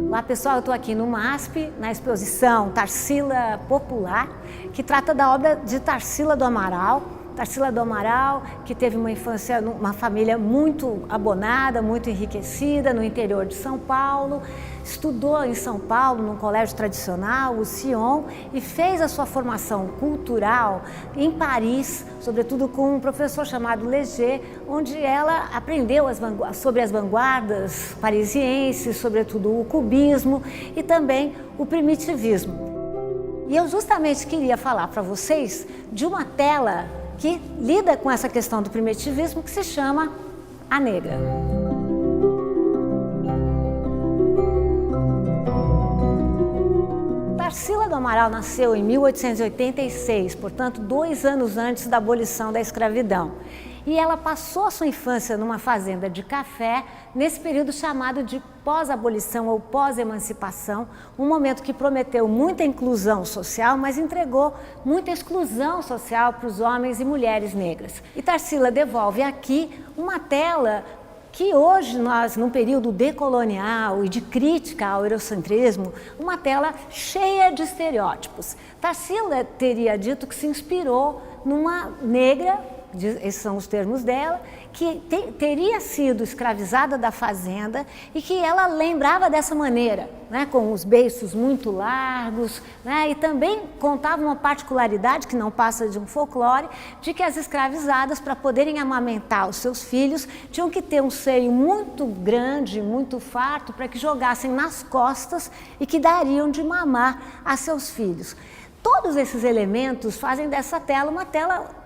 Olá pessoal, eu estou aqui no MASP, na exposição Tarsila Popular, que trata da obra de Tarsila do Amaral. Tarsila do Amaral, que teve uma infância numa família muito abonada, muito enriquecida, no interior de São Paulo, estudou em São Paulo, num colégio tradicional, o Sion, e fez a sua formação cultural em Paris, sobretudo com um professor chamado Léger, onde ela aprendeu sobre as vanguardas parisienses, sobretudo o cubismo e também o primitivismo. E eu justamente queria falar para vocês de uma tela que lida com essa questão do primitivismo, que se chama A Negra. Tarsila do Amaral nasceu em 1886, portanto 2 anos antes da abolição da escravidão. E ela passou a sua infância numa fazenda de café, nesse período chamado de pós-abolição ou pós-emancipação, um momento que prometeu muita inclusão social, mas entregou muita exclusão social para os homens e mulheres negras. E Tarsila devolve aqui uma tela que hoje nós, num período decolonial e de crítica ao eurocentrismo, uma tela cheia de estereótipos. Tarsila teria dito que se inspirou numa negra, esses são os termos dela, que teria sido escravizada da fazenda e que ela lembrava dessa maneira, né, com os beiços muito largos, né, e também contava uma particularidade que não passa de um folclore, de que as escravizadas, para poderem amamentar os seus filhos, tinham que ter um seio muito grande, muito farto, para que jogassem nas costas e que dariam de mamar a seus filhos. Todos esses elementos fazem dessa tela uma tela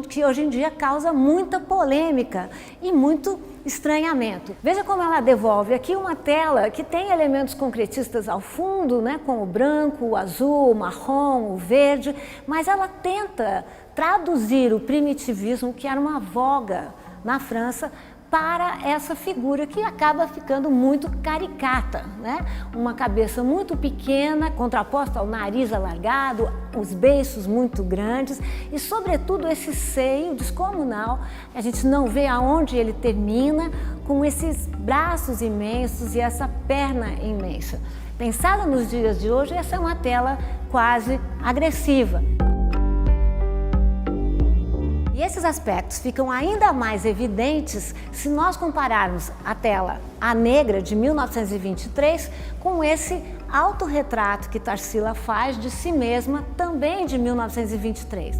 que hoje em dia causa muita polêmica e muito estranhamento. Veja como ela devolve aqui uma tela que tem elementos concretistas ao fundo, né, com o branco, o azul, o marrom, o verde, mas ela tenta traduzir o primitivismo, que era uma voga na França, para essa figura que acaba ficando muito caricata, né? Uma cabeça muito pequena, contraposta ao nariz alargado, os beiços muito grandes e, sobretudo, esse seio descomunal. A gente não vê aonde ele termina, com esses braços imensos e essa perna imensa. Pensada nos dias de hoje, essa é uma tela quase agressiva. E esses aspectos ficam ainda mais evidentes se nós compararmos a tela A Negra, de 1923, com esse autorretrato que Tarsila faz de si mesma, também de 1923.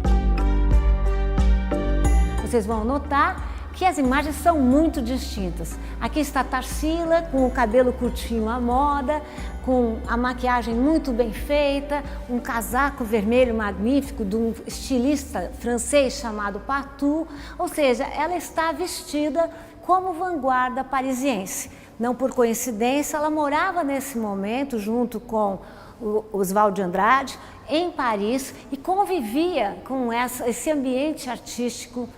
Vocês vão notar que as imagens são muito distintas. Aqui está Tarsila com o cabelo curtinho à moda, com a maquiagem muito bem feita, um casaco vermelho magnífico de um estilista francês chamado Patou, ou seja, ela está vestida como vanguarda parisiense. Não por coincidência, ela morava nesse momento junto com o Oswald de Andrade em Paris e convivia com esse ambiente artístico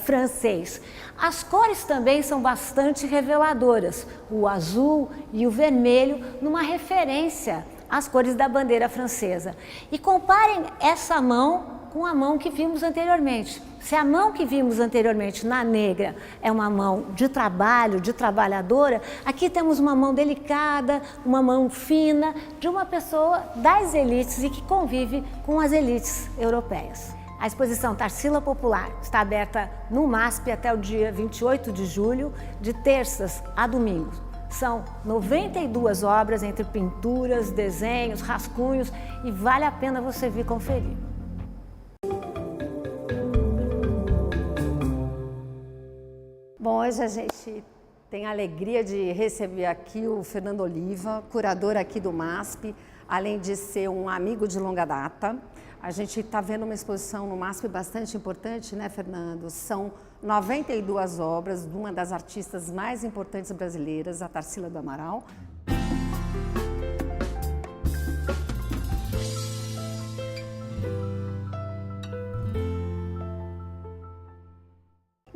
francês. As cores também são bastante reveladoras, o azul e o vermelho, numa referência às cores da bandeira francesa. E comparem essa mão com a mão que vimos anteriormente. Se a mão que vimos anteriormente na Negra é uma mão de trabalho, de trabalhadora, aqui temos uma mão delicada, uma mão fina, de uma pessoa das elites e que convive com as elites europeias. A exposição Tarsila Popular está aberta no MASP até o dia 28 de julho, de terças a domingos. São 92 obras entre pinturas, desenhos, rascunhos e vale a pena você vir conferir. Bom, hoje a gente tem a alegria de receber aqui o Fernando Oliva, curador aqui do MASP, além de ser um amigo de longa data. A gente está vendo uma exposição no MASP bastante importante, né, Fernando? São 92 obras de uma das artistas mais importantes brasileiras, a Tarsila do Amaral.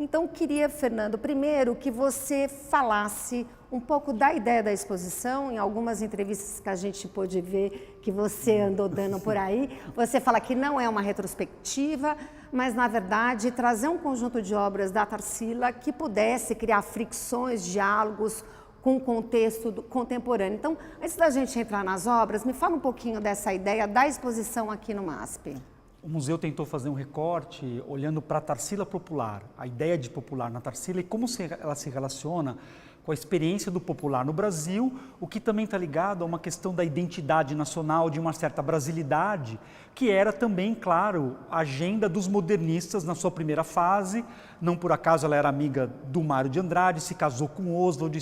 Então, queria, Fernando, primeiro que você falasse um pouco da ideia da exposição. Em algumas entrevistas que a gente pôde ver que você andou dando por aí, você fala que não é uma retrospectiva, mas, na verdade, trazer um conjunto de obras da Tarsila que pudesse criar fricções, diálogos com o contexto contemporâneo. Então, antes da gente entrar nas obras, me fala um pouquinho dessa ideia da exposição aqui no MASP. O museu tentou fazer um recorte olhando para a Tarsila popular, a ideia de popular na Tarsila e como ela se relaciona com a experiência do popular no Brasil, o que também está ligado a uma questão da identidade nacional, de uma certa brasilidade, que era também, claro, a agenda dos modernistas na sua primeira fase. Não por acaso ela era amiga do Mário de Andrade, se casou com Oswald,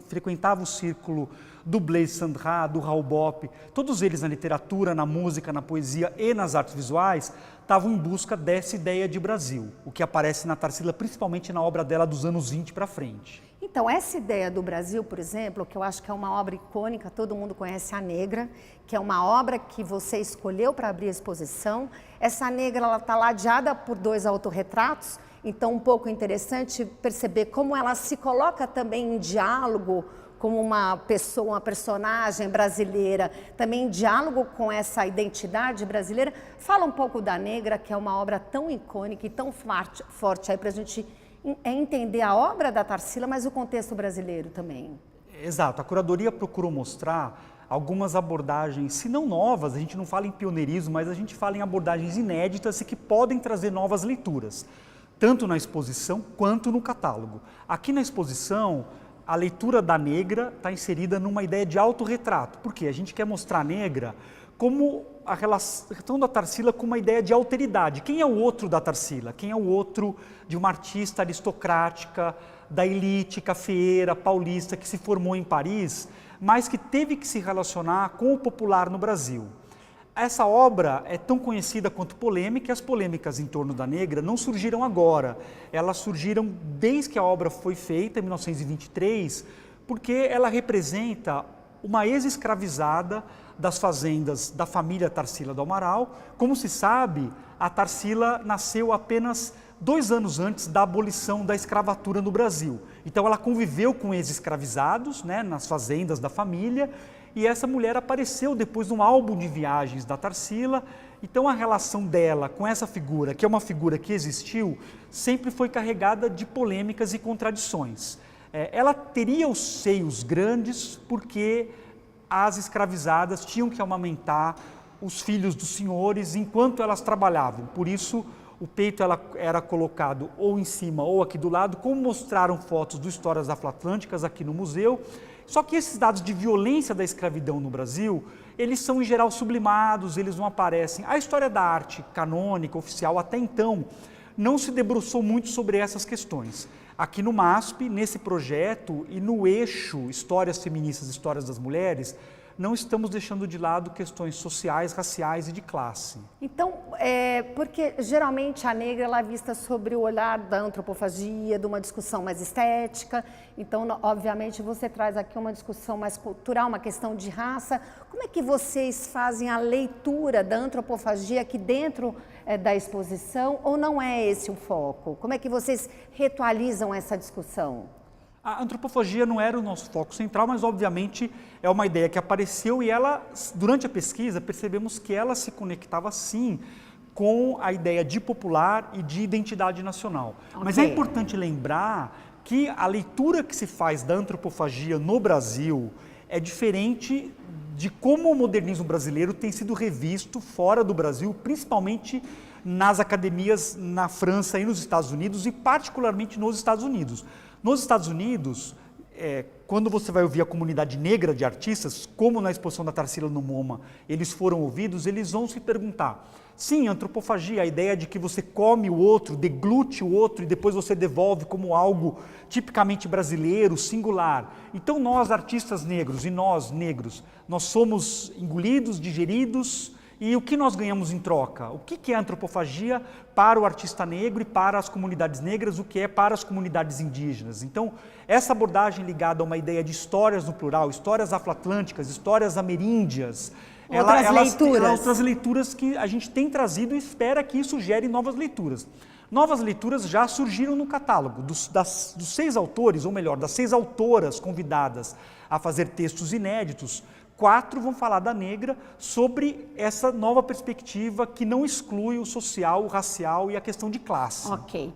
frequentava o círculo do Blaise Cendrars, do Raul Bopp. Todos eles na literatura, na música, na poesia e nas artes visuais estavam em busca dessa ideia de Brasil, o que aparece na Tarsila principalmente na obra dela dos anos 20 para frente. Então, essa ideia do Brasil, por exemplo, que eu acho que é uma obra icônica, todo mundo conhece A Negra, que é uma obra que você escolheu para abrir a exposição. Essa Negra, ela está ladeada por 2 autorretratos, então um pouco interessante perceber como ela se coloca também em diálogo como uma pessoa, uma personagem brasileira, também em diálogo com essa identidade brasileira. Fala um pouco da Negra, que é uma obra tão icônica e tão forte aí para a gente entender a obra da Tarsila, mas o contexto brasileiro também. Exato, a curadoria procurou mostrar algumas abordagens, se não novas, a gente não fala em pioneirismo, mas a gente fala em abordagens inéditas e que podem trazer novas leituras, tanto na exposição quanto no catálogo. Aqui na exposição, a leitura da Negra está inserida numa ideia de autorretrato, porque a gente quer mostrar a Negra como a relação da Tarsila com uma ideia de alteridade. Quem é o outro da Tarsila? Quem é o outro de uma artista aristocrática, da elite cafeeira paulista que se formou em Paris, mas que teve que se relacionar com o popular no Brasil? Essa obra é tão conhecida quanto polêmica, e as polêmicas em torno da Negra não surgiram agora. Elas surgiram desde que a obra foi feita, em 1923, porque ela representa uma ex-escravizada das fazendas da família Tarsila do Amaral. Como se sabe, a Tarsila nasceu apenas 2 anos antes da abolição da escravatura no Brasil. Então ela conviveu com ex-escravizados, né, nas fazendas da família, e essa mulher apareceu depois num álbum de viagens da Tarsila. Então a relação dela com essa figura, que é uma figura que existiu, sempre foi carregada de polêmicas e contradições. Ela teria os seios grandes porque as escravizadas tinham que amamentar os filhos dos senhores enquanto elas trabalhavam. Por isso, o peito era colocado ou em cima ou aqui do lado, como mostraram fotos do Histórias Afro-Atlânticas aqui no museu. Só que esses dados de violência da escravidão no Brasil, eles são em geral sublimados, eles não aparecem. A história da arte canônica, oficial, até então, não se debruçou muito sobre essas questões. Aqui no MASP, nesse projeto e no eixo Histórias Feministas, Histórias das Mulheres, não estamos deixando de lado questões sociais, raciais e de classe. Então, porque geralmente a Negra ela é vista sobre o olhar da antropofagia, de uma discussão mais estética. Então, obviamente, você traz aqui uma discussão mais cultural, uma questão de raça. Como é que vocês fazem a leitura da antropofagia aqui dentro da exposição, ou não é esse o foco? Como é que vocês ritualizam essa discussão? A antropofagia não era o nosso foco central, mas obviamente é uma ideia que apareceu e ela, durante a pesquisa, percebemos que ela se conectava sim com a ideia de popular e de identidade nacional. Okay. Mas é importante lembrar que a leitura que se faz da antropofagia no Brasil é diferente de como o modernismo brasileiro tem sido revisto fora do Brasil, principalmente nas academias na França e nos Estados Unidos, e particularmente nos Estados Unidos. Nos Estados Unidos, quando você vai ouvir a comunidade negra de artistas, como na exposição da Tarsila no MoMA, eles foram ouvidos, eles vão se perguntar. Sim, antropofagia, a ideia de que você come o outro, deglute o outro e depois você devolve como algo tipicamente brasileiro, singular. Então nós, artistas negros, e nós, negros, nós somos engolidos, digeridos, e o que nós ganhamos em troca? O que é antropofagia para o artista negro e para as comunidades negras, o que é para as comunidades indígenas? Então, essa abordagem ligada a uma ideia de histórias no plural, histórias afro-atlânticas, histórias ameríndias, outras leituras que a gente tem trazido e espera que isso gere novas leituras. Novas leituras já surgiram no catálogo. Dos 6 autores, ou melhor, das 6 autoras convidadas a fazer textos inéditos, 4 vão falar da negra sobre essa nova perspectiva que não exclui o social, o racial e a questão de classe. Ok.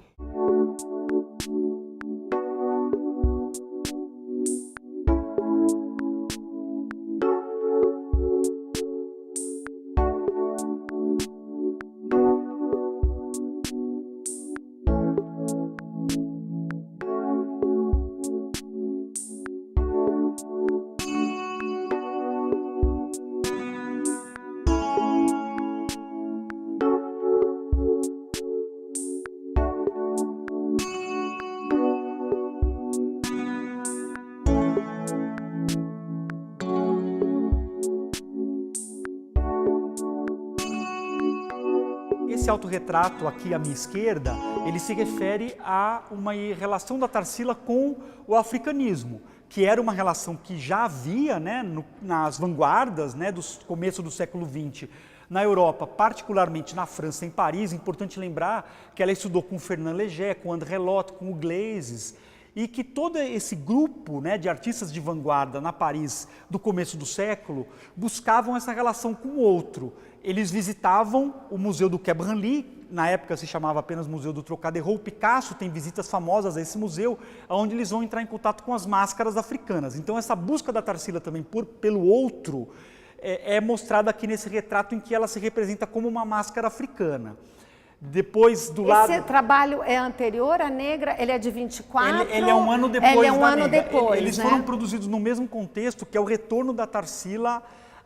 Esse autorretrato aqui à minha esquerda, ele se refere a uma relação da Tarsila com o africanismo, que era uma relação que já havia, né, nas vanguardas, né, do começo do século XX na Europa, particularmente na França, em Paris. Importante lembrar que ela estudou com Fernand Léger, com André Lhote, com o Glazes, e que todo esse grupo, né, de artistas de vanguarda na Paris do começo do século buscavam essa relação com o outro. Eles visitavam o Museu do Quai Branly, na época se chamava apenas Museu do Trocadéro. O Picasso tem visitas famosas a esse museu, onde eles vão entrar em contato com as máscaras africanas. Então essa busca da Tarsila também pelo outro é mostrada aqui nesse retrato, em que ela se representa como uma máscara africana. Depois do lado... Esse trabalho é anterior à negra? Ele é de 24? Ele é um ano depois Ele é um da ano negra. depois, Eles né? foram produzidos no mesmo contexto, que é o retorno da Tarsila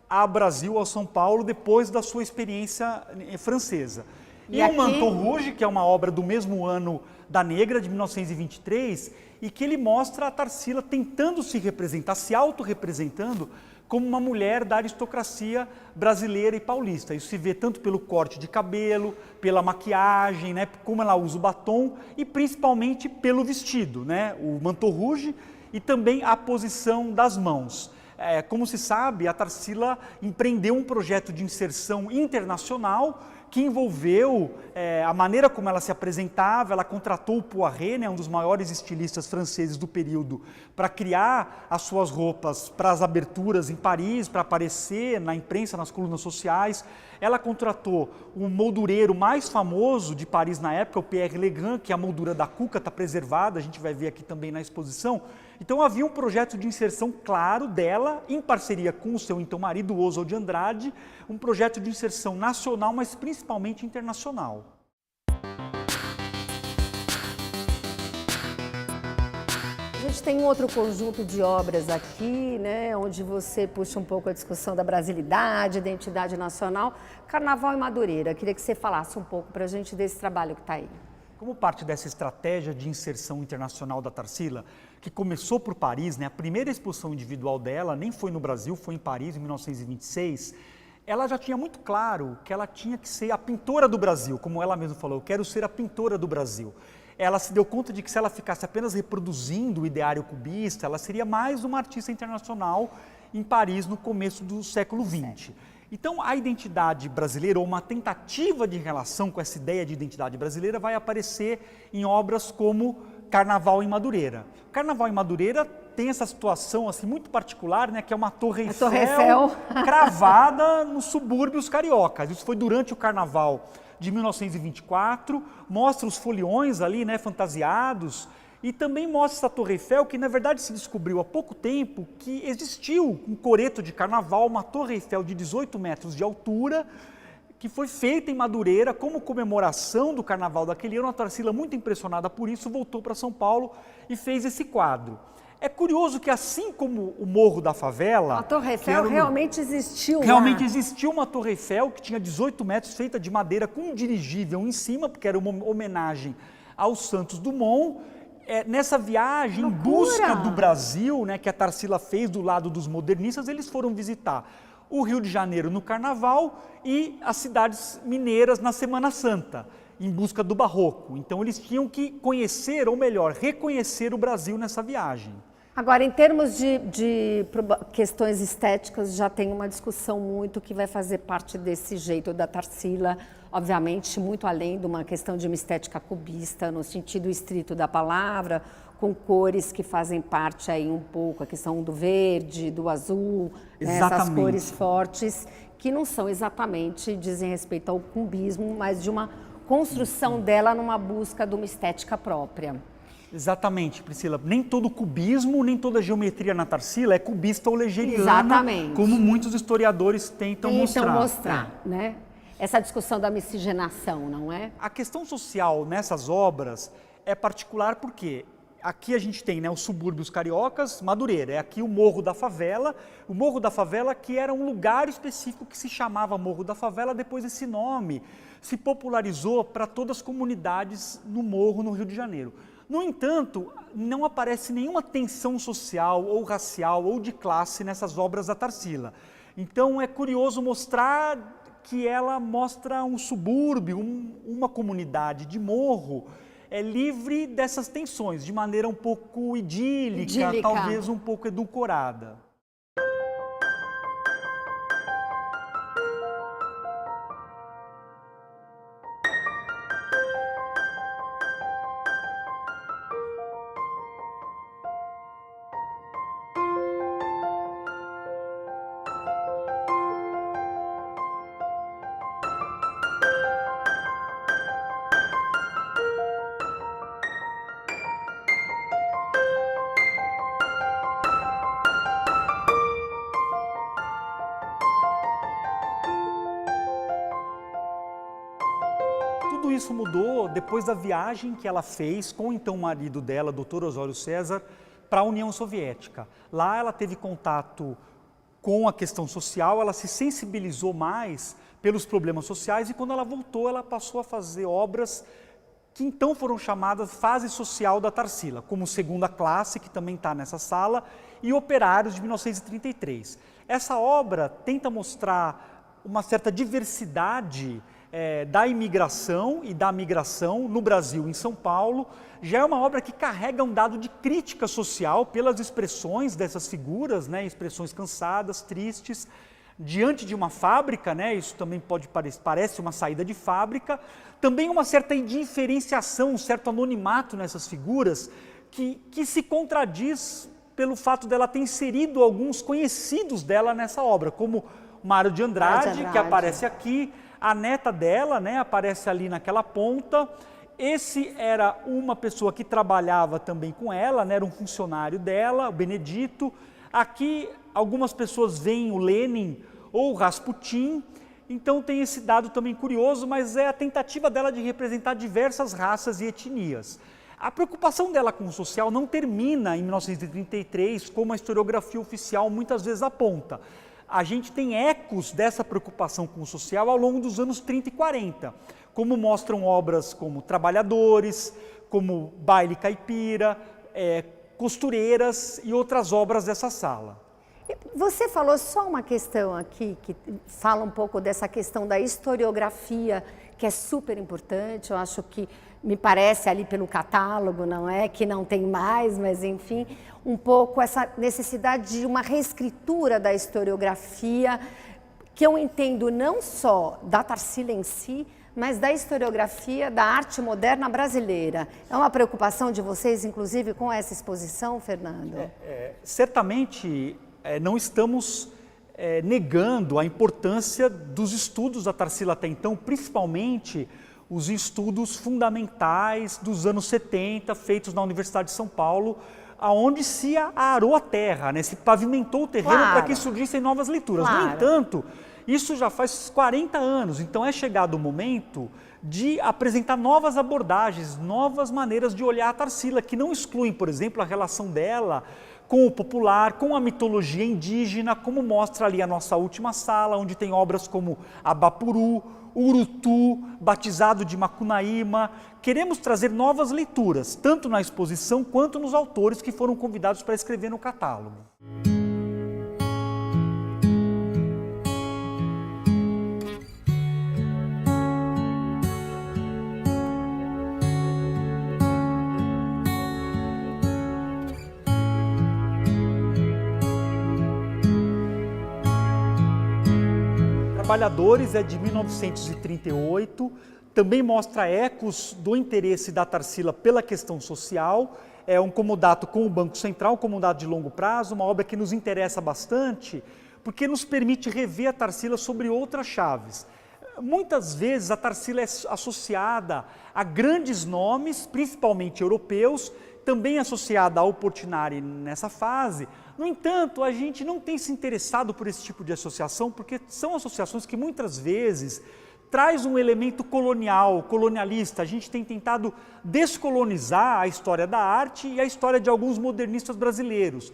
ao Brasil, ao São Paulo, depois da sua experiência francesa. E aqui... o Manteau Rouge, que é uma obra do mesmo ano da negra, de 1923, e que ele mostra a Tarsila tentando se representar, se autorrepresentando como uma mulher da aristocracia brasileira e paulista. Isso se vê tanto pelo corte de cabelo, pela maquiagem, né, como ela usa o batom, e principalmente pelo vestido, né, o Manteau Rouge, e também a posição das mãos. Como se sabe, a Tarsila empreendeu um projeto de inserção internacional que envolveu a maneira como ela se apresentava. Ela contratou o Poiret, né, um dos maiores estilistas franceses do período, para criar as suas roupas para as aberturas em Paris, para aparecer na imprensa, nas colunas sociais. Ela contratou o moldureiro mais famoso de Paris na época, o Pierre Legrand, que a moldura da Cuca está preservada, a gente vai ver aqui também na exposição. Então havia um projeto de inserção claro dela, em parceria com o seu então marido, Oswald de Andrade, um projeto de inserção nacional, mas principalmente internacional. A gente tem um outro conjunto de obras aqui, né, onde você puxa um pouco a discussão da brasilidade, identidade nacional, Carnaval e Madureira. Queria que você falasse um pouco para a gente desse trabalho que está aí. Como parte dessa estratégia de inserção internacional da Tarsila, que começou por Paris, né, a primeira exposição individual dela nem foi no Brasil, foi em Paris, em 1926, ela já tinha muito claro que ela tinha que ser a pintora do Brasil, como ela mesma falou, eu quero ser a pintora do Brasil. Ela se deu conta de que se ela ficasse apenas reproduzindo o ideário cubista, ela seria mais uma artista internacional em Paris no começo do século XX. Então, a identidade brasileira, ou uma tentativa de relação com essa ideia de identidade brasileira, vai aparecer em obras como Carnaval em Madureira. Carnaval em Madureira tem essa situação assim, muito particular, né, que é uma Torre Eiffel cravada nos subúrbios cariocas. Isso foi durante o Carnaval de 1924, mostra os foliões ali, né, fantasiados, e também mostra essa Torre Eiffel, que na verdade se descobriu há pouco tempo que existiu um coreto de carnaval, uma Torre Eiffel de 18 metros de altura, que foi feita em Madureira como comemoração do carnaval daquele ano. A Tarsila, muito impressionada por isso, voltou para São Paulo e fez esse quadro. É curioso que, assim como o Morro da Favela... A Torre Eiffel realmente existiu lá. Realmente existiu uma Torre Eiffel que tinha 18 metros, feita de madeira, com um dirigível em cima, porque era uma homenagem aos Santos Dumont. Nessa viagem em busca do Brasil, né, que a Tarsila fez do lado dos modernistas, eles foram visitar o Rio de Janeiro no Carnaval e as cidades mineiras na Semana Santa, em busca do Barroco. Então eles tinham que conhecer, ou melhor, reconhecer o Brasil nessa viagem. Agora, em termos de questões estéticas, já tem uma discussão muito que vai fazer parte desse jeito da Tarsila, obviamente muito além de uma questão de uma estética cubista, no sentido estrito da palavra, com cores que fazem parte aí um pouco, a questão do verde, do azul, né, essas cores fortes, que não são exatamente, dizem respeito ao cubismo, mas de uma construção dela numa busca de uma estética própria. Exatamente, Priscila. Nem todo cubismo, nem toda geometria na Tarsila é cubista ou legeiriana, exatamente, como muitos historiadores tentam mostrar. Né? Essa discussão da miscigenação, não é? A questão social nessas obras é particular porque aqui a gente tem, né, os subúrbios cariocas, Madureira, é aqui o Morro da Favela que era um lugar específico que se chamava Morro da Favela, depois esse nome se popularizou para todas as comunidades no Morro, no Rio de Janeiro. No entanto, não aparece nenhuma tensão social ou racial ou de classe nessas obras da Tarsila. Então é curioso mostrar que ela mostra um subúrbio, uma comunidade de morro livre dessas tensões, de maneira um pouco idílica, talvez um pouco edulcorada. Tudo isso mudou depois da viagem que ela fez com o então marido dela, Dr. Osório César, para a União Soviética. Lá ela teve contato com a questão social, ela se sensibilizou mais pelos problemas sociais e quando ela voltou, ela passou a fazer obras que então foram chamadas fase social da Tarsila, como Segunda Classe, que também está nessa sala, e Operários, de 1933. Essa obra tenta mostrar uma certa diversidade da imigração e da migração no Brasil, em São Paulo. Já é uma obra que carrega um dado de crítica social pelas expressões dessas figuras, né, expressões cansadas, tristes, diante de uma fábrica, né, isso também parece uma saída de fábrica, também uma certa indiferenciação, um certo anonimato nessas figuras, que se contradiz pelo fato dela ter inserido alguns conhecidos dela nessa obra, como Mário de Andrade, que aparece aqui, a neta dela, né, aparece ali naquela ponta. Esse era uma pessoa que trabalhava também com ela, né, era um funcionário dela, o Benedito. Aqui algumas pessoas veem o Lenin ou o Rasputin, então tem esse dado também curioso, mas é a tentativa dela de representar diversas raças e etnias. A preocupação dela com o social não termina em 1933, como a historiografia oficial muitas vezes aponta. A gente tem ecos dessa preocupação com o social ao longo dos anos 30 e 40, como mostram obras como Trabalhadores, como Baile Caipira, Costureiras e outras obras dessa sala. Você falou só uma questão aqui, que fala um pouco dessa questão da historiografia, que é super importante, eu acho que me parece ali pelo catálogo, não é? Que não tem mais, mas enfim, um pouco essa necessidade de uma reescritura da historiografia, que eu entendo não só da Tarsila em si, mas da historiografia da arte moderna brasileira. É uma preocupação de vocês, inclusive, com essa exposição, Fernando? Certamente não estamos negando a importância dos estudos da Tarsila até então, principalmente os estudos fundamentais dos anos 70, feitos na Universidade de São Paulo, aonde se arou a terra, né? Se pavimentou o terreno para que surgissem novas leituras. No entanto, isso já faz 40 anos, então é chegado o momento de apresentar novas abordagens, novas maneiras de olhar a Tarsila, que não excluem, por exemplo, a relação dela com o popular, com a mitologia indígena, como mostra ali a nossa última sala, onde tem obras como Abapuru, Urutu, Batizado de Macunaíma. Queremos trazer novas leituras, tanto na exposição quanto nos autores que foram convidados para escrever no catálogo. Trabalhadores é de 1938, também mostra ecos do interesse da Tarsila pela questão social. É um comodato com o Banco Central, um comodato de longo prazo, uma obra que nos interessa bastante, porque nos permite rever a Tarsila sobre outras chaves. Muitas vezes a Tarsila é associada a grandes nomes, principalmente europeus, também associada ao Portinari nessa fase. No entanto, a gente não tem se interessado por esse tipo de associação, porque são associações que muitas vezes traz um elemento colonial, colonialista. A gente tem tentado descolonizar a história da arte e a história de alguns modernistas brasileiros,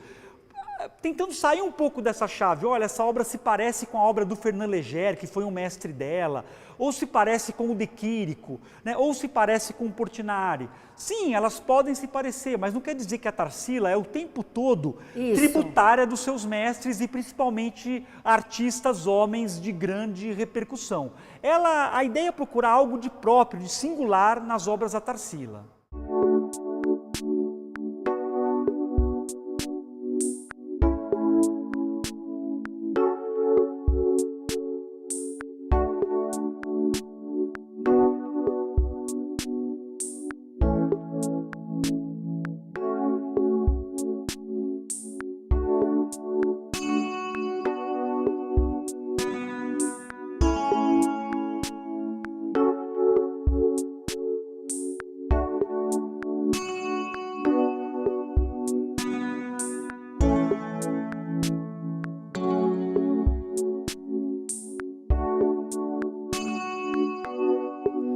tentando sair um pouco dessa chave. Olha, essa obra se parece com a obra do Fernand Léger, que foi um mestre dela, ou se parece com o De Chirico, né? Ou se parece com o Portinari. Sim, elas podem se parecer, mas não quer dizer que a Tarsila é o tempo todo tributária dos seus mestres e principalmente artistas, homens de grande repercussão. A ideia é procurar algo de próprio, de singular nas obras da Tarsila.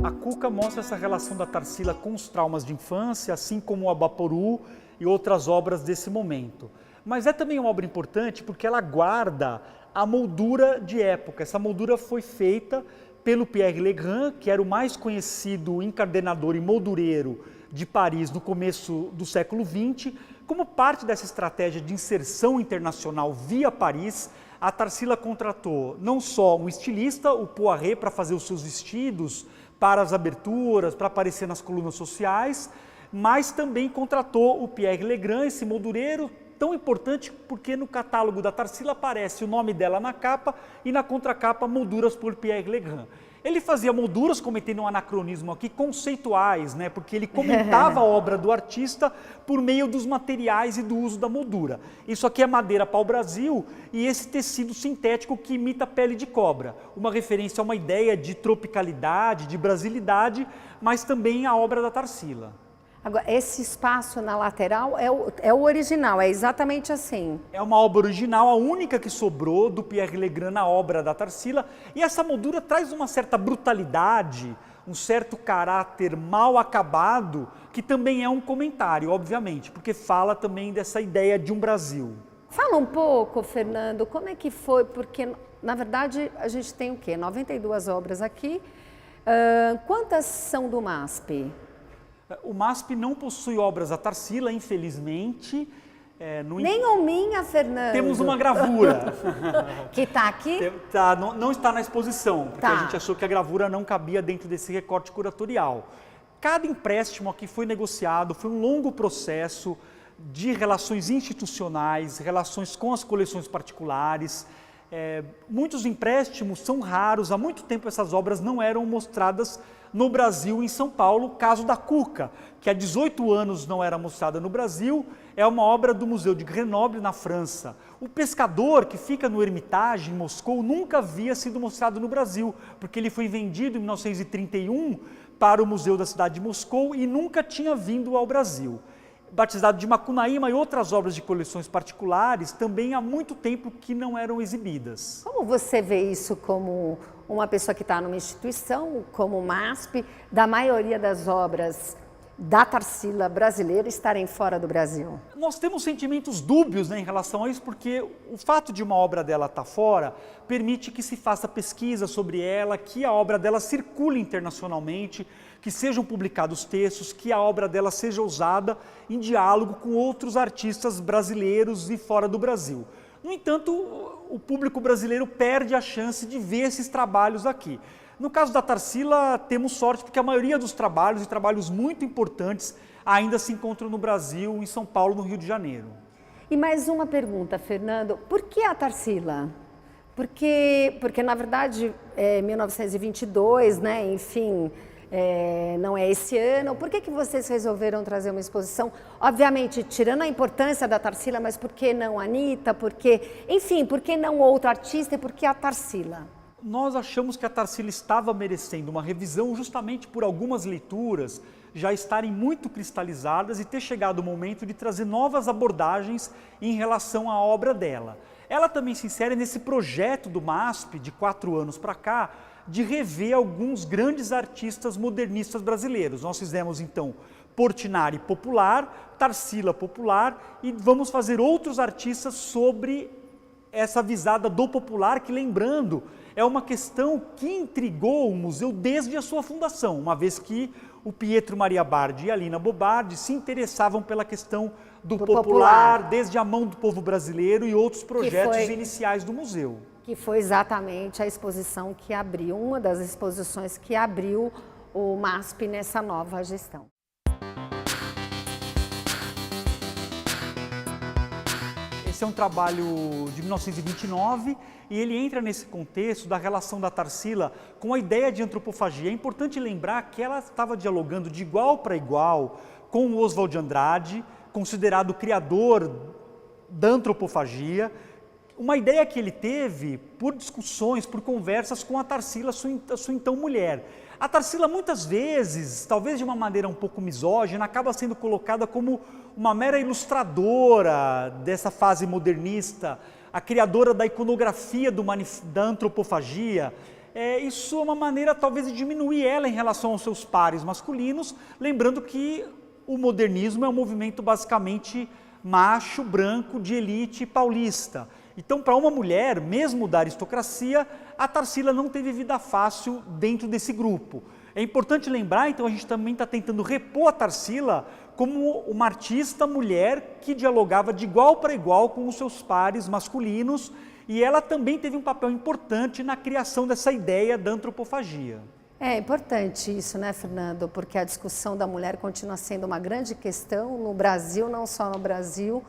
A Cuca mostra essa relação da Tarsila com os traumas de infância, assim como o Abaporu e outras obras desse momento. Mas é também uma obra importante porque ela guarda a moldura de época. Essa moldura foi feita pelo Pierre Legrand, que era o mais conhecido encardenador e moldureiro de Paris no começo do século XX. Como parte dessa estratégia de inserção internacional via Paris, a Tarsila contratou não só um estilista, o Poiret, para fazer os seus vestidos, para as aberturas, para aparecer nas colunas sociais, mas também contratou o Pierre Legrand, esse moldureiro, tão importante porque no catálogo da Tarsila aparece o nome dela na capa e na contracapa molduras por Pierre Legrand. Ele fazia molduras, cometendo um anacronismo aqui, conceituais, né? Porque ele comentava a obra do artista por meio dos materiais e do uso da moldura. Isso aqui é madeira pau-brasil e esse tecido sintético que imita a pele de cobra. Uma referência a uma ideia de tropicalidade, de brasilidade, mas também a obra da Tarsila. Agora, esse espaço na lateral é o original, é exatamente assim. É uma obra original, a única que sobrou do Pierre Legrand na obra da Tarsila. E essa moldura traz uma certa brutalidade, um certo caráter mal acabado, que também é um comentário, obviamente, porque fala também dessa ideia de um Brasil. Fala um pouco, Fernando, como é que foi? Porque, na verdade, a gente tem o quê? 92 obras aqui. Quantas são do MASP? O MASP não possui obras da Tarsila, infelizmente. Nem a minha, Fernando. Temos uma gravura. Que está aqui? Não está na exposição, porque a gente achou que a gravura não cabia dentro desse recorte curatorial. Cada empréstimo aqui foi negociado, foi um longo processo de relações institucionais, relações com as coleções particulares. Muitos empréstimos são raros, há muito tempo essas obras não eram mostradas no Brasil, em São Paulo. Caso da Cuca, que há 18 anos não era mostrada no Brasil, é uma obra do Museu de Grenoble, na França. O Pescador, que fica no Hermitage, em Moscou, nunca havia sido mostrado no Brasil, porque ele foi vendido em 1931 para o Museu da cidade de Moscou e nunca tinha vindo ao Brasil. Batizado de Macunaíma e outras obras de coleções particulares, também há muito tempo que não eram exibidas. Como você vê isso como uma pessoa que está numa instituição, como o MASP, da maioria das obras da Tarsila brasileira estarem fora do Brasil? Nós temos sentimentos dúbios, né, em relação a isso, porque o fato de uma obra dela estar fora permite que se faça pesquisa sobre ela, que a obra dela circule internacionalmente, que sejam publicados textos, que a obra dela seja usada em diálogo com outros artistas brasileiros e fora do Brasil. No entanto, o público brasileiro perde a chance de ver esses trabalhos aqui. No caso da Tarsila, temos sorte porque a maioria dos trabalhos, e trabalhos muito importantes, ainda se encontram no Brasil, em São Paulo, no Rio de Janeiro. E mais uma pergunta, Fernando. Por que a Tarsila? Porque na verdade, 1922, né, enfim, não é esse ano. Por que vocês resolveram trazer uma exposição? Obviamente, tirando a importância da Tarsila, mas por que não a Anitta? Enfim, por que não outro artista e por que a Tarsila? Nós achamos que a Tarsila estava merecendo uma revisão justamente por algumas leituras já estarem muito cristalizadas e ter chegado o momento de trazer novas abordagens em relação à obra dela. Ela também se insere nesse projeto do MASP, de 4 anos para cá, de rever alguns grandes artistas modernistas brasileiros. Nós fizemos então Portinari popular, Tarsila popular e vamos fazer outros artistas sobre essa visada do popular, que, lembrando, é uma questão que intrigou o museu desde a sua fundação, uma vez que o Pietro Maria Bardi e a Lina Bobardi se interessavam pela questão do popular, desde a mão do povo brasileiro e outros projetos iniciais do museu. Que foi exatamente a exposição que abriu, uma das exposições que abriu o MASP nessa nova gestão. Esse é um trabalho de 1929 e ele entra nesse contexto da relação da Tarsila com a ideia de antropofagia. É importante lembrar que ela estava dialogando de igual para igual com o Oswald de Andrade, considerado o criador da antropofagia, uma ideia que ele teve por discussões, por conversas com a Tarsila, sua então mulher. A Tarsila muitas vezes, talvez de uma maneira um pouco misógina, acaba sendo colocada como uma mera ilustradora dessa fase modernista, a criadora da iconografia da antropofagia. Isso é uma maneira talvez de diminuir ela em relação aos seus pares masculinos, lembrando que o modernismo é um movimento basicamente macho, branco, de elite paulista. Então, para uma mulher, mesmo da aristocracia, a Tarsila não teve vida fácil dentro desse grupo. É importante lembrar, então, a gente também está tentando repor a Tarsila como uma artista mulher que dialogava de igual para igual com os seus pares masculinos, e ela também teve um papel importante na criação dessa ideia da antropofagia. É importante isso, né, Fernando? Porque a discussão da mulher continua sendo uma grande questão no Brasil, não só no Brasil,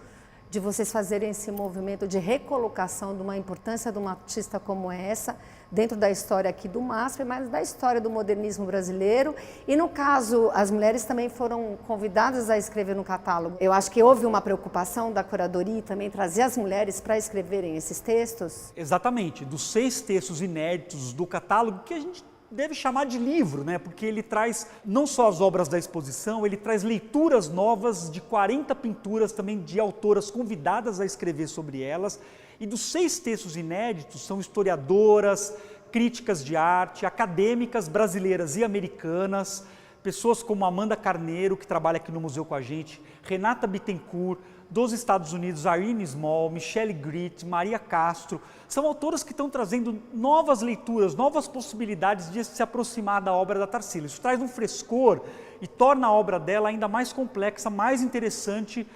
de vocês fazerem esse movimento de recolocação de uma importância de uma artista como essa, dentro da história aqui do MASP, mas da história do modernismo brasileiro. E no caso, as mulheres também foram convidadas a escrever no catálogo. Eu acho que houve uma preocupação da curadoria também trazer as mulheres para escreverem esses textos. Exatamente, dos 6 textos inéditos do catálogo, que a gente deve chamar de livro, né? Porque ele traz não só as obras da exposição, ele traz leituras novas de 40 pinturas também de autoras convidadas a escrever sobre elas. E dos 6 textos inéditos são historiadoras, críticas de arte, acadêmicas brasileiras e americanas, pessoas como Amanda Carneiro, que trabalha aqui no museu com a gente, Renata Bittencourt, dos Estados Unidos, Irene Small, Michelle Gritt, Maria Castro, são autoras que estão trazendo novas leituras, novas possibilidades de se aproximar da obra da Tarsila. Isso traz um frescor e torna a obra dela ainda mais complexa, mais interessante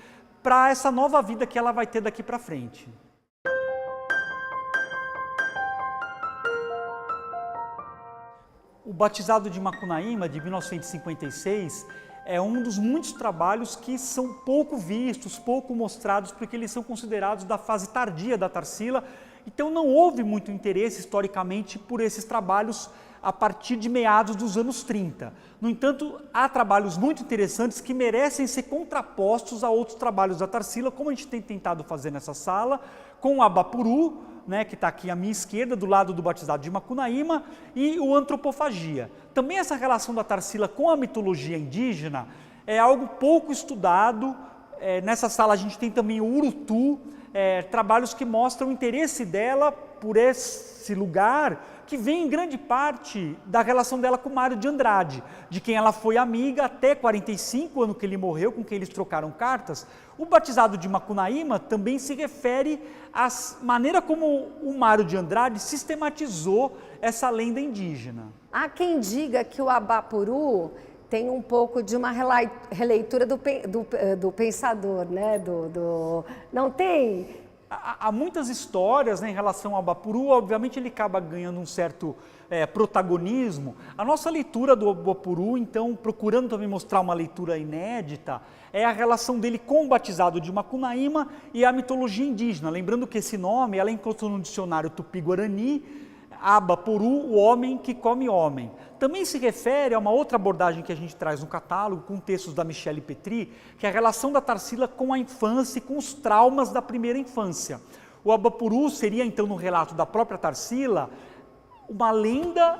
para essa nova vida que ela vai ter daqui para frente. O Batizado de Macunaíma, de 1956, é um dos muitos trabalhos que são pouco vistos, pouco mostrados, porque eles são considerados da fase tardia da Tarsila. Então não houve muito interesse historicamente por esses trabalhos a partir de meados dos anos 30. No entanto, há trabalhos muito interessantes que merecem ser contrapostos a outros trabalhos da Tarsila, como a gente tem tentado fazer nessa sala, com o Abapuru, né, que está aqui à minha esquerda, do lado do Batizado de Macunaíma, e o Antropofagia. Também essa relação da Tarsila com a mitologia indígena é algo pouco estudado. Nessa sala a gente tem também o Urutu, trabalhos que mostram o interesse dela por esse lugar, que vem em grande parte da relação dela com Mário de Andrade, de quem ela foi amiga até 45, ano que ele morreu, com quem eles trocaram cartas. O Batizado de Macunaíma também se refere à maneira como o Mário de Andrade sistematizou essa lenda indígena. Há quem diga que o Abapuru tem um pouco de uma releitura do pensador, né? Não tem? Há muitas histórias, né, em relação ao Abapuru, obviamente ele acaba ganhando um certo protagonismo. A nossa leitura do Abapuru, então, procurando também mostrar uma leitura inédita, é a relação dele com o batizado de Macunaíma e a mitologia indígena. Lembrando que esse nome, ela encontrou no dicionário Tupi-Guarani, Abapuru, o homem que come homem. Também se refere a uma outra abordagem que a gente traz no catálogo, com textos da Michelle Petri, que é a relação da Tarsila com a infância e com os traumas da primeira infância. O Abapuru seria, então, no relato da própria Tarsila, uma lenda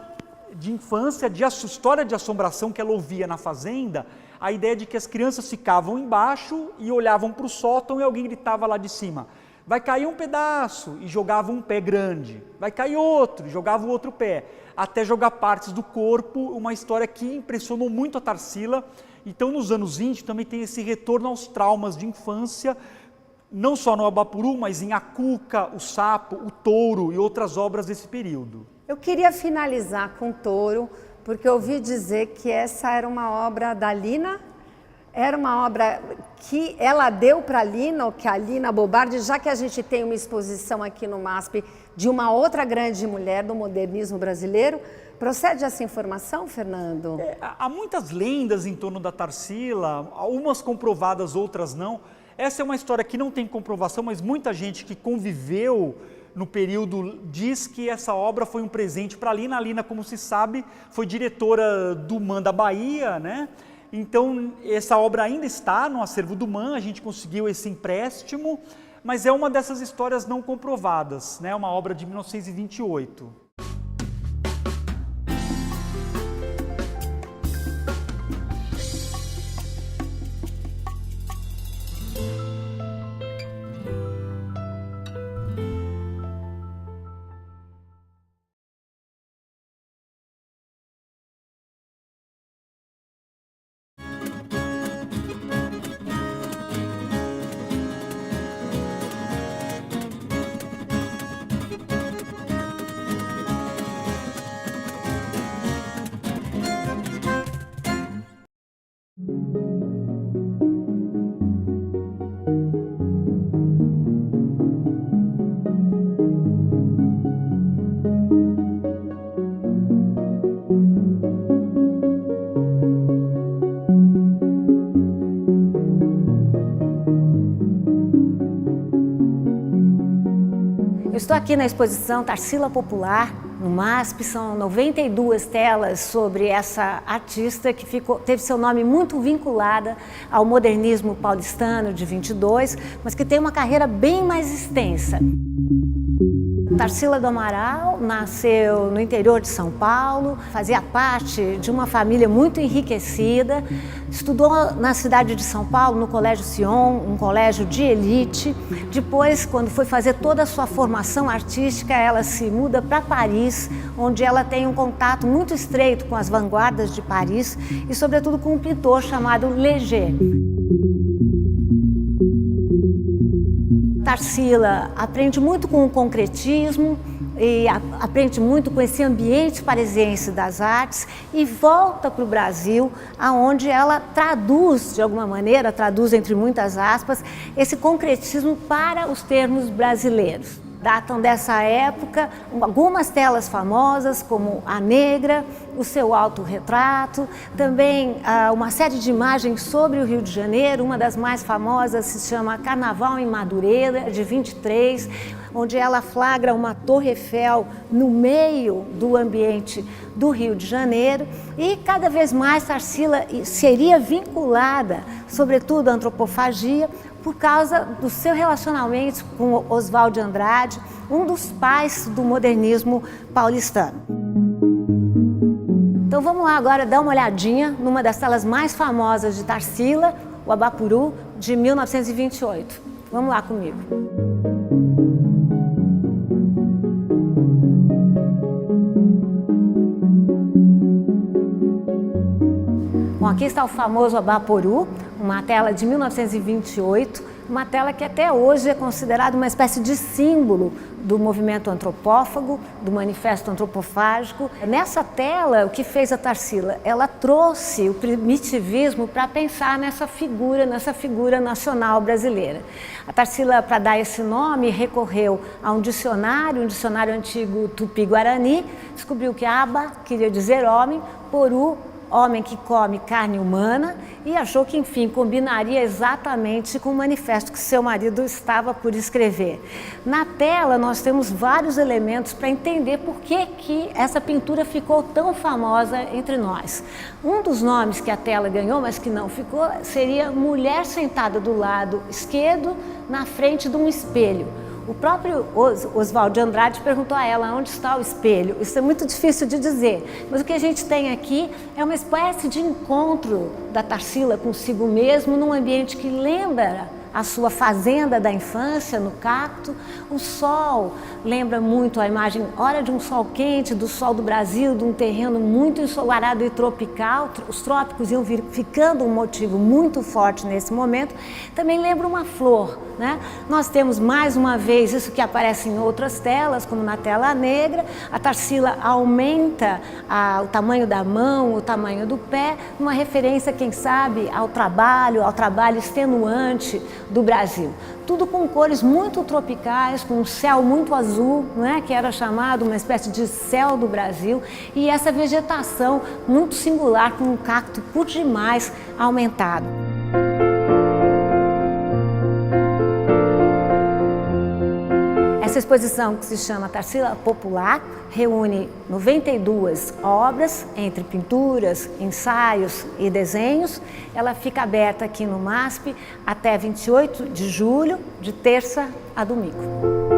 de infância, de história de assombração que ela ouvia na fazenda, a ideia de que as crianças ficavam embaixo e olhavam para o sótão e alguém gritava lá de cima: vai cair um pedaço, e jogava um pé grande, vai cair outro, e jogava o outro pé, até jogar partes do corpo, uma história que impressionou muito a Tarsila. Então, nos anos 20, também tem esse retorno aos traumas de infância, não só no Abapuru, mas em A Cuca, O Sapo, O Touro e outras obras desse período. Eu queria finalizar com Touro, porque eu ouvi dizer que essa era uma obra da Lina, era uma obra que ela deu para a Lina, ou que a Lina Bobardi, já que a gente tem uma exposição aqui no MASP de uma outra grande mulher do modernismo brasileiro. Procede essa informação, Fernando? Há muitas lendas em torno da Tarsila, umas comprovadas, outras não. Essa é uma história que não tem comprovação, mas muita gente que conviveu no período diz que essa obra foi um presente para a Lina. A Lina, como se sabe, foi diretora do MAN da Bahia, né? Então, essa obra ainda está no acervo do MAN, a gente conseguiu esse empréstimo, mas é uma dessas histórias não comprovadas, né? Uma obra de 1928. Estou aqui na exposição Tarsila Popular, no MASP. São 92 telas sobre essa artista que teve seu nome muito vinculada ao modernismo paulistano de 22, mas que tem uma carreira bem mais extensa. Tarsila do Amaral nasceu no interior de São Paulo, fazia parte de uma família muito enriquecida, estudou na cidade de São Paulo, no Colégio Sion, um colégio de elite. Depois, quando foi fazer toda a sua formação artística, ela se muda para Paris, onde ela tem um contato muito estreito com as vanguardas de Paris e, sobretudo, com um pintor chamado Léger. Tarsila aprende muito com o concretismo e aprende muito com esse ambiente parisiense das artes e volta para o Brasil, aonde ela traduz, de alguma maneira, traduz entre muitas aspas, esse concretismo para os termos brasileiros. Datam dessa época algumas telas famosas, como A Negra, o seu autorretrato, também uma série de imagens sobre o Rio de Janeiro. Uma das mais famosas se chama Carnaval em Madureira, de 23, onde ela flagra uma Torre Eiffel no meio do ambiente do Rio de Janeiro. E cada vez mais Tarsila seria vinculada, sobretudo à antropofagia, por causa do seu relacionamento com Oswald de Andrade, um dos pais do modernismo paulistano. Então vamos lá agora dar uma olhadinha numa das telas mais famosas de Tarsila, o Abapuru, de 1928. Vamos lá comigo. Bom, aqui está o famoso Abapuru, uma tela de 1928, uma tela que até hoje é considerada uma espécie de símbolo do movimento antropófago, do manifesto antropofágico. Nessa tela, o que fez a Tarsila? Ela trouxe o primitivismo para pensar nessa figura nacional brasileira. A Tarsila, para dar esse nome, recorreu a um dicionário antigo tupi-guarani, descobriu que aba queria dizer homem, poru, homem que come carne humana, e achou que, enfim, combinaria exatamente com o manifesto que seu marido estava por escrever. Na tela, nós temos vários elementos para entender por que essa pintura ficou tão famosa entre nós. Um dos nomes que a tela ganhou, mas que não ficou, seria mulher sentada do lado esquerdo, na frente de um espelho. O próprio Oswald de Andrade perguntou a ela onde está o espelho. Isso é muito difícil de dizer, mas o que a gente tem aqui é uma espécie de encontro da Tarsila consigo mesmo num ambiente que lembra a sua fazenda da infância no cacto. O sol lembra muito a imagem, ora de um sol quente, do sol do Brasil, de um terreno muito ensolarado e tropical. Os trópicos iam ficando um motivo muito forte nesse momento. Também lembra uma flor, né? Nós temos mais uma vez isso que aparece em outras telas, como na tela negra. A Tarsila aumenta o tamanho da mão, o tamanho do pé, uma referência, quem sabe, ao trabalho extenuante do Brasil. Tudo com cores muito tropicais, com um céu muito azul, né, que era chamado uma espécie de céu do Brasil, e essa vegetação muito singular, com um cacto por demais aumentado. Essa exposição, que se chama Tarsila Popular, reúne 92 obras, entre pinturas, ensaios e desenhos. Ela fica aberta aqui no MASP até 28 de julho, de terça a domingo.